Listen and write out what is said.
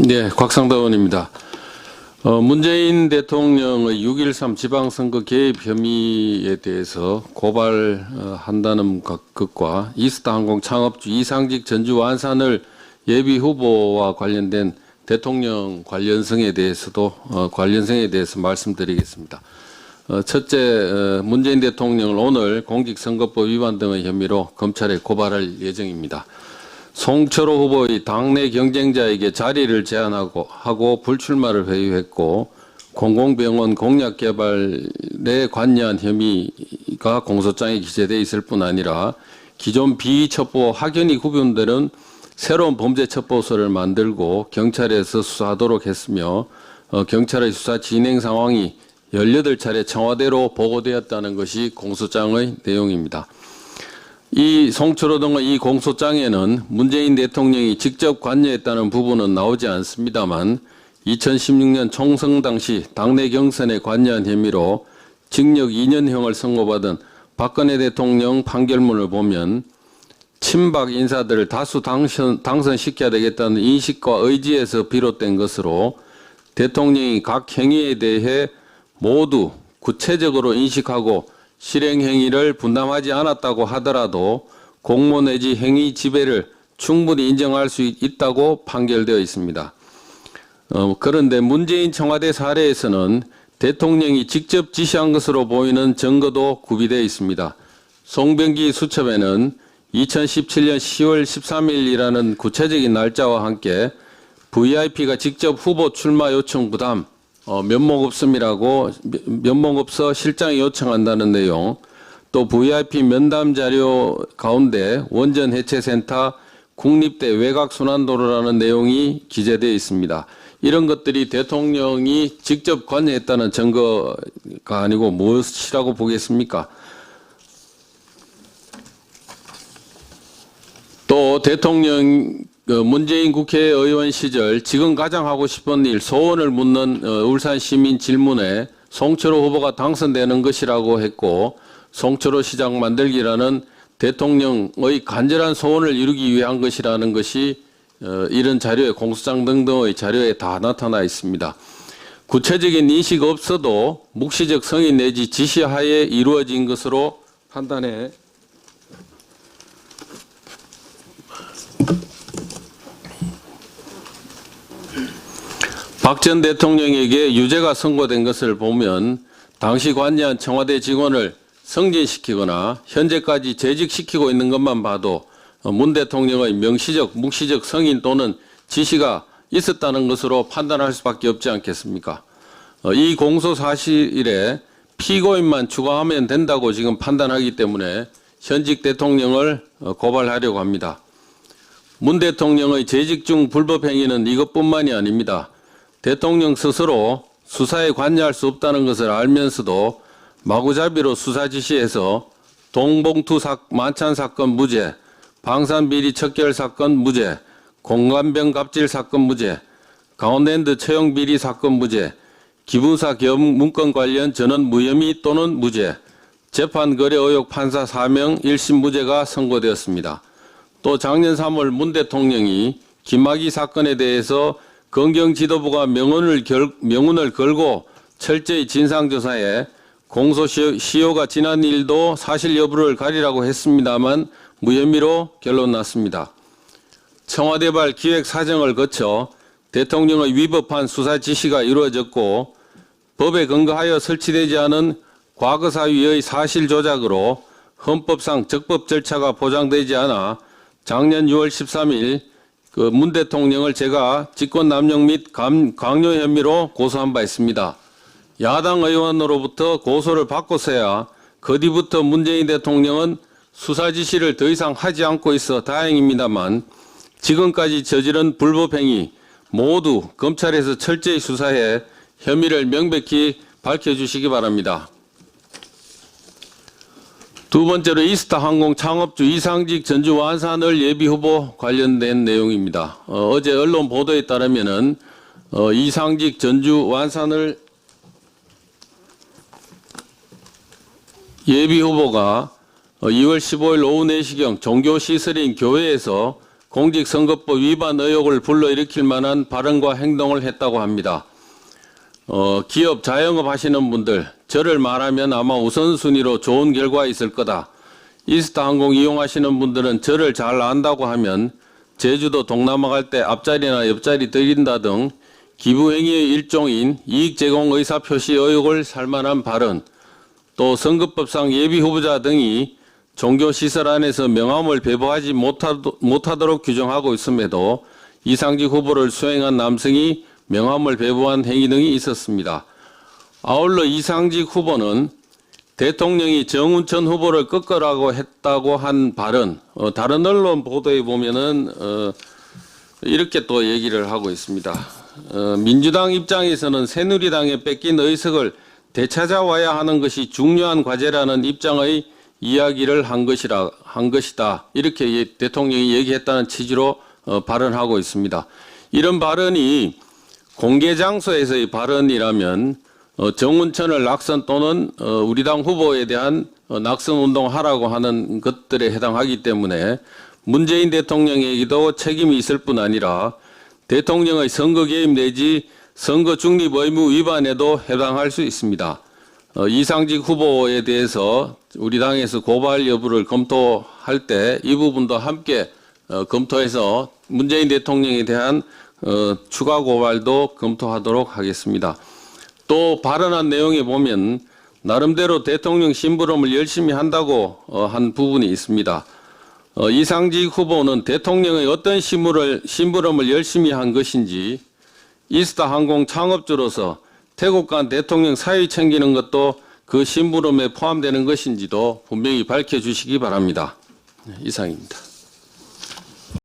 네, 곽상도 의원입니다. 문재인 대통령의 6.13 지방선거 개입 혐의에 대해서 고발한다는 것과 이스타항공 창업주 이상직 전주 완산을 예비 후보와 관련된 대통령 관련성에 대해서 말씀드리겠습니다. 첫째, 문재인 대통령을 오늘 공직선거법 위반 등의 혐의로 검찰에 고발할 예정입니다. 송철호 후보의 당내 경쟁자에게 자리를 제안하고 불출마를 회유했고 공공병원 공약 개발에 관여한 혐의가 공소장에 기재되어 있을 뿐 아니라 기존 비첩보 확연히 구분되는 새로운 범죄 첩보서를 만들고 경찰에서 수사하도록 했으며 경찰의 수사 진행 상황이 18차례 청와대로 보고되었다는 것이 공소장의 내용입니다. 이 송철호 등의 이 공소장에는 문재인 대통령이 직접 관여했다는 부분은 나오지 않습니다만 2016년 총선 당시 당내 경선에 관여한 혐의로 징역 2년형을 선고받은 박근혜 대통령 판결문을 보면 친박 인사들을 다수 당선시켜야 되겠다는 인식과 의지에서 비롯된 것으로 대통령이 각 행위에 대해 모두 구체적으로 인식하고 실행 행위를 분담하지 않았다고 하더라도 공모 내지 행위 지배를 충분히 인정할 수 있다고 판결되어 있습니다. 그런데 문재인 청와대 사례에서는 대통령이 직접 지시한 것으로 보이는 증거도 구비되어 있습니다. 송병기 수첩에는 2017년 10월 13일이라는 구체적인 날짜와 함께 VIP가 직접 후보 출마 요청 부담 면목 없어 실장이 요청한다는 내용, 또 VIP 면담 자료 가운데 원전 해체센터 국립대 외곽순환도로라는 내용이 기재되어 있습니다. 이런 것들이 대통령이 직접 관여했다는 증거가 아니고 무엇이라고 보겠습니까? 또 대통령 문재인 국회의원 시절 지금 가장 하고 싶은 일 소원을 묻는 울산 시민 질문에 송철호 후보가 당선되는 것이라고 했고 송철호 시장 만들기라는 대통령의 간절한 소원을 이루기 위한 것이라는 것이 이런 자료에 공소장 등등의 자료에 다 나타나 있습니다. 구체적인 인식 없어도 묵시적 성인 내지 지시하에 이루어진 것으로 판단해 박 전 대통령에게 유죄가 선고된 것을 보면 당시 관여한 청와대 직원을 승진시키거나 현재까지 재직시키고 있는 것만 봐도 문 대통령의 명시적, 묵시적 승인 또는 지시가 있었다는 것으로 판단할 수밖에 없지 않겠습니까? 이 공소 사실에 피고인만 추가하면 된다고 지금 판단하기 때문에 현직 대통령을 고발하려고 합니다. 문 대통령의 재직 중 불법 행위는 이것뿐만이 아닙니다. 대통령 스스로 수사에 관여할 수 없다는 것을 알면서도 마구잡이로 수사 지시해서 동봉투 만찬 사건 무죄, 방산비리 척결 사건 무죄, 공관병 갑질 사건 무죄, 강원랜드 처형 비리 사건 무죄, 기부사 겸 문건 관련 전원 무혐의 또는 무죄, 재판 거래 의혹 판사 4명 1심 무죄가 선고되었습니다. 또 작년 3월 문 대통령이 김학의 사건에 대해서 검경 지도부가 명운을 걸고 철저히 진상조사해 공소시효가 지난 일도 사실 여부를 가리라고 했습니다만 무혐의로 결론 났습니다. 청와대발 기획사정을 거쳐 대통령의 위법한 수사 지시가 이루어졌고 법에 근거하여 설치되지 않은 과거사위의 사실 조작으로 헌법상 적법 절차가 보장되지 않아 작년 6월 13일 문 대통령을 제가 직권남용 및 강요 혐의로 고소한 바 있습니다. 야당 의원으로부터 고소를 받고서야 그 뒤부터 문재인 대통령은 수사 지시를 더 이상 하지 않고 있어 다행입니다만 지금까지 저지른 불법 행위 모두 검찰에서 철저히 수사해 혐의를 명백히 밝혀주시기 바랍니다. 두 번째로 이스타항공 창업주 이상직 전주 완산을 예비후보 관련된 내용입니다. 어제 언론 보도에 따르면은 이상직 전주 완산을 예비후보가 2월 15일 오후 4시경 종교시설인 교회에서 공직선거법 위반 의혹을 불러일으킬 만한 발언과 행동을 했다고 합니다. 기업 자영업 하시는 분들, 저를 말하면 아마 우선순위로 좋은 결과 있을 거다. 이스타 항공 이용하시는 분들은 저를 잘 안다고 하면 제주도 동남아 갈 때 앞자리나 옆자리 드린다 등 기부행위의 일종인 이익제공 의사표시 의혹을 살만한 발언, 또 선거법상 예비후보자 등이 종교시설 안에서 명함을 배부하지 못하도록 규정하고 있음에도 이상직 후보를 수행한 남성이 명함을 배부한 행위 등이 있었습니다. 아울러 이상직 후보는 대통령이 정운천 후보를 꺾으라고 했다고 한 발언, 다른 언론 보도에 보면은 이렇게 또 얘기를 하고 있습니다. 민주당 입장에서는 새누리당에 뺏긴 의석을 되찾아와야 하는 것이 중요한 과제라는 입장의 이야기를 한 것이다. 이렇게 대통령이 얘기했다는 취지로 발언하고 있습니다. 이런 발언이 공개 장소에서의 발언이라면 정운천을 낙선 또는 우리 당 후보에 대한 낙선 운동하라고 하는 것들에 해당하기 때문에 문재인 대통령에게도 책임이 있을 뿐 아니라 대통령의 선거 개입 내지 선거 중립 의무 위반에도 해당할 수 있습니다. 이상직 후보에 대해서 우리 당에서 고발 여부를 검토할 때 이 부분도 함께 검토해서 문재인 대통령에 대한 추가 고발도 검토하도록 하겠습니다. 또 발언한 내용에 보면 나름대로 대통령 심부름을 열심히 한다고 한 부분이 있습니다. 이상직 후보는 대통령의 어떤 심부름을 열심히 한 것인지, 이스타 항공 창업주로서 태국 간 대통령 사위 챙기는 것도 그 심부름에 포함되는 것인지도 분명히 밝혀주시기 바랍니다. 이상입니다.